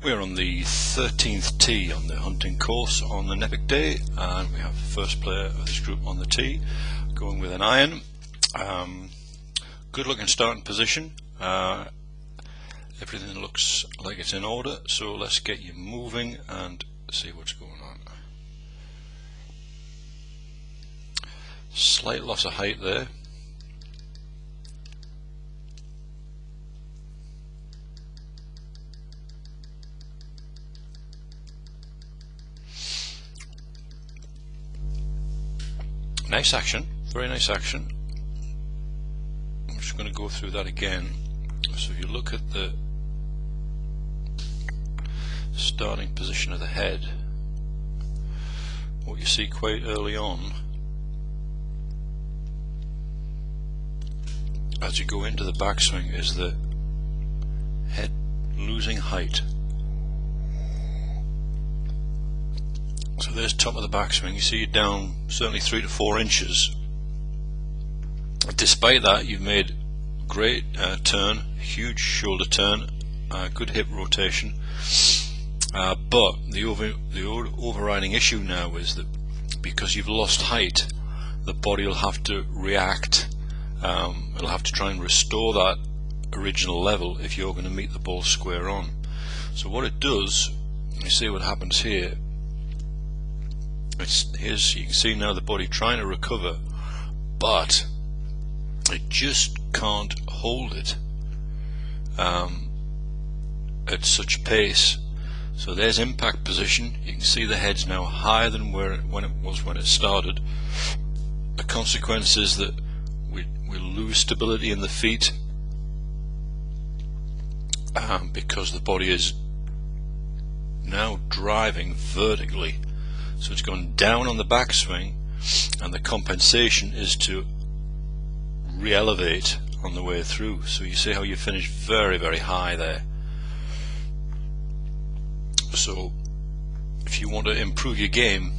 We're on the 13th tee on the hunting course on the NEPIC day, and we have the first player of this group on the tee going with an iron. Good looking starting position. Everything looks like it's in order, so let's get you moving and see what's going on. Slight loss of height there. Nice action, very nice action. I'm just going to go through that again. So if you look at the starting position of the head, what you see quite early on as you go into the backswing is the head losing height. So there's top of the backswing. You see you're down certainly 3 to 4 inches. Despite that, you've made great turn, huge shoulder turn, good hip rotation. But the overriding issue now is that because you've lost height, the body will have to react. It'll have to try and restore that original level if you're going to meet the ball square on. So what it does, you see what happens here. Here's, you can see now the body trying to recover, but it just can't hold it at such pace. So there's impact position. You can see the head's now higher than when it was when it started. The consequence is that we lose stability in the feet because the body is now driving vertically. So it's gone down on the backswing, and the compensation is to re-elevate on the way through. So you see how you finish very, very high there. So if you want to improve your game,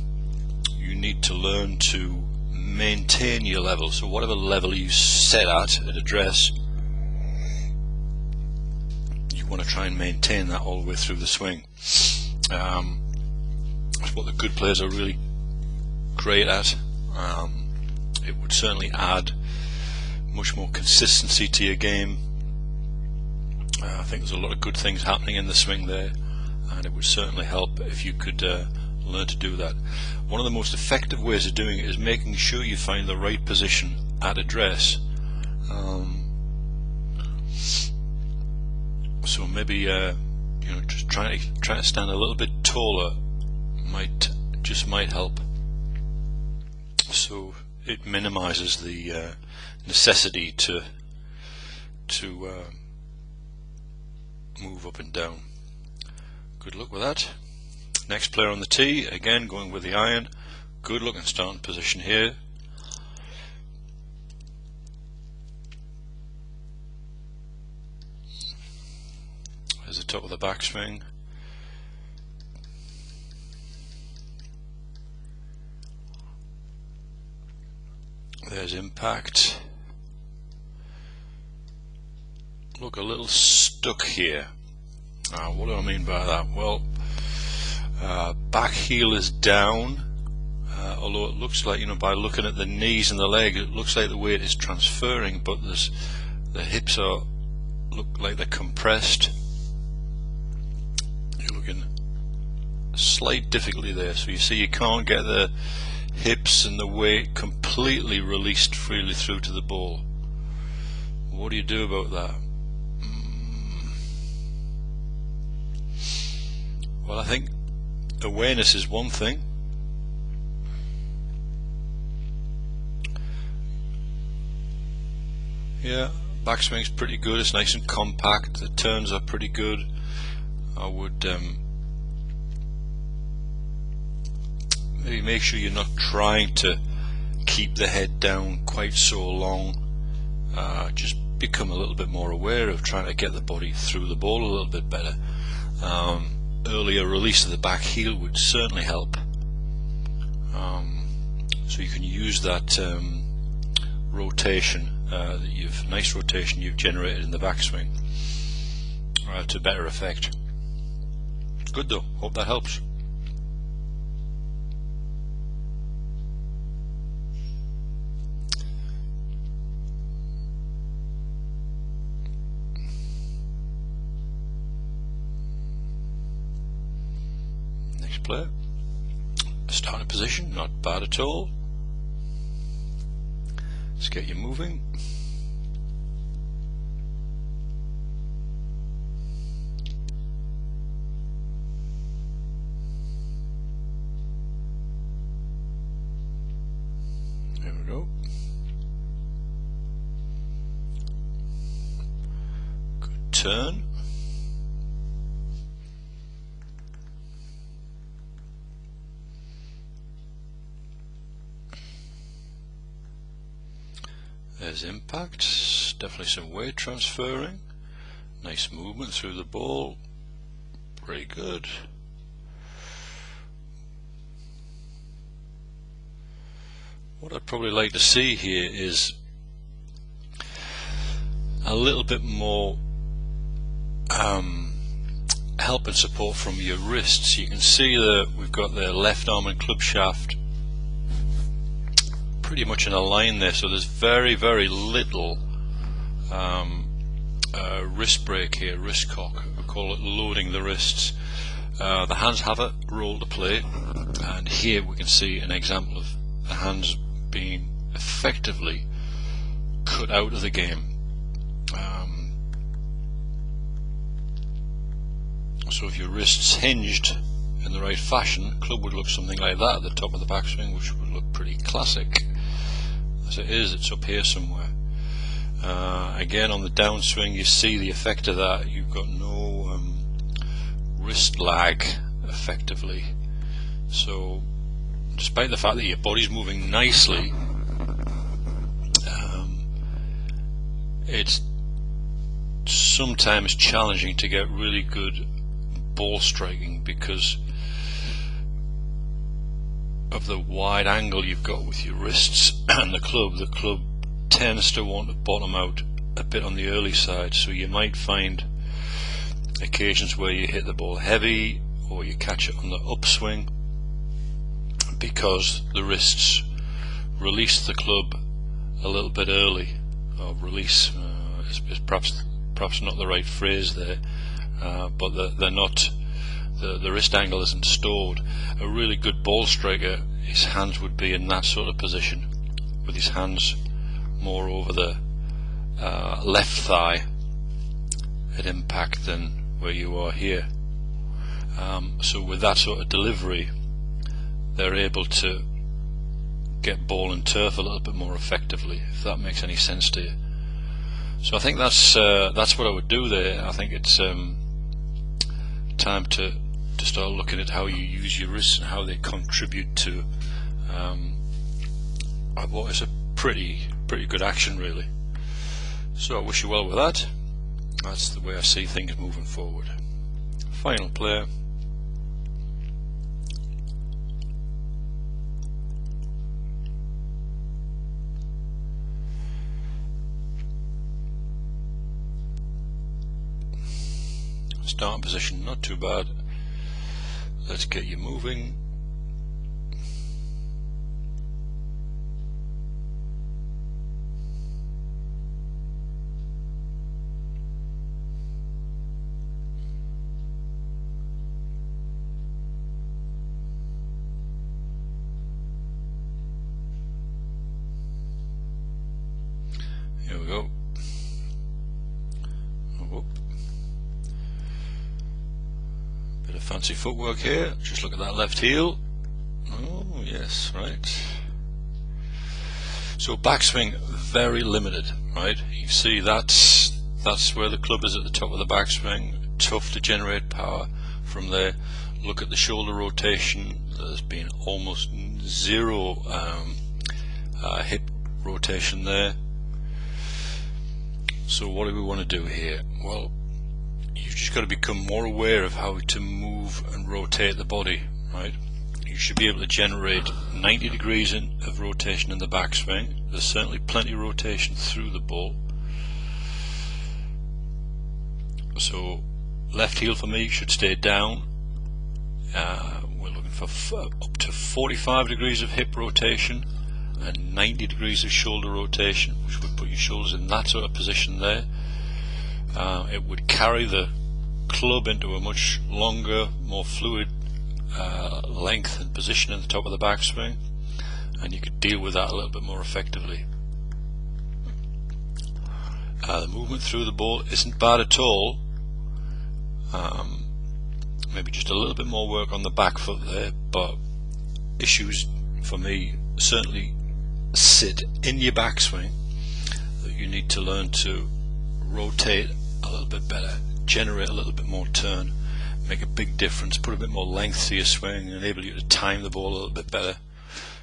you need to learn to maintain your level. So whatever level you set at address, you want to try and maintain that all the way through the swing. That's what the good players are really great at. It would certainly add much more consistency to your game. I think there's a lot of good things happening in the swing there, and it would certainly help if you could learn to do that. One of the most effective ways of doing it is making sure you find the right position at address. So maybe just try to stand a little bit taller might help. So it minimizes the necessity to move up and down. Good luck with that. Next player on the tee, again going with the iron. Good looking starting position here. There's the top of the backswing. There's impact. Look a little stuck here. What do I mean by that? Well, back heel is down, although it looks like, by looking at the knees and the leg, it looks like the weight is transferring, but the hips look like they're compressed. You're looking slight difficulty there, so you see you can't get the hips and the weight completely released freely through to the ball. What do you do about that? Well, I think awareness is one thing. Yeah, backswing's pretty good. It's nice and compact. The turns are pretty good. I would maybe make sure you're not trying to keep the head down quite so long. Just become a little bit more aware of trying to get the body through the ball a little bit better. Earlier release of the back heel would certainly help. So you can use that rotation, nice rotation you've generated in the backswing to better effect. Good though, hope that helps. Next player. Starting position, not bad at all. Let's get you moving. There we go. Good turn. There's impact, definitely some weight transferring, nice movement through the ball, pretty good. What I'd probably like to see here is a little bit more help and support from your wrists. You can see that we've got the left arm and club shaft pretty much in a line there, so there's very little wrist break here, wrist cock, we call it loading the wrists. The hands have a role to play, and here we can see an example of the hands being effectively cut out of the game. So if your wrists hinged in the right fashion, the club would look something like that at the top of the backswing, which would look pretty classic. As it is, it's up here somewhere. Again, on the downswing, you see the effect of that. You've got no wrist lag, effectively. So, despite the fact that your body's moving nicely, it's sometimes challenging to get really good ball striking because of the wide angle you've got with your wrists and the club. The club tends to want to bottom out a bit on the early side, so you might find occasions where you hit the ball heavy or you catch it on the upswing because the wrists release the club a little bit early. Or release is perhaps not the right phrase there, but they're not. The wrist angle isn't stored. A really good ball striker, his hands would be in that sort of position, with his hands more over the left thigh at impact than where you are here. So with that sort of delivery, they're able to get ball and turf a little bit more effectively, if that makes any sense to you. So I think that's what I would do there. I think it's time to start looking at how you use your wrists and how they contribute to what is a pretty good action, really. So I wish you well with that. That's the way I see things moving forward. Final player. Starting position, not too bad. Let's get you moving. Here we go. Oh, bit of fancy footwork here. Just look at that left heel. Oh yes, right. So backswing very limited, right? You see that's where the club is at the top of the backswing. Tough to generate power from there. Look at the shoulder rotation. There's been almost zero hip rotation there. So what do we want to do here? Well, you've just got to become more aware of how to move and rotate the body, right? You should be able to generate 90 degrees of rotation in the backswing. There's certainly plenty of rotation through the ball. So left heel for me should stay down, We're looking for up to 45 degrees of hip rotation and 90 degrees of shoulder rotation, which would put your shoulders in that sort of position there. It would carry the club into a much longer, more fluid length and position in the top of the backswing, and you could deal with that a little bit more effectively. The movement through the ball isn't bad at all. Maybe just a little bit more work on the back foot there, but issues for me certainly sit in your backswing, that you need to learn to rotate a little bit better, generate a little bit more turn, make a big difference, put a bit more length to your swing, enable you to time the ball a little bit better.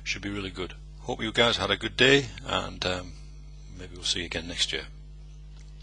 Should be really good. Hope you guys had a good day, and maybe we'll see you again next year.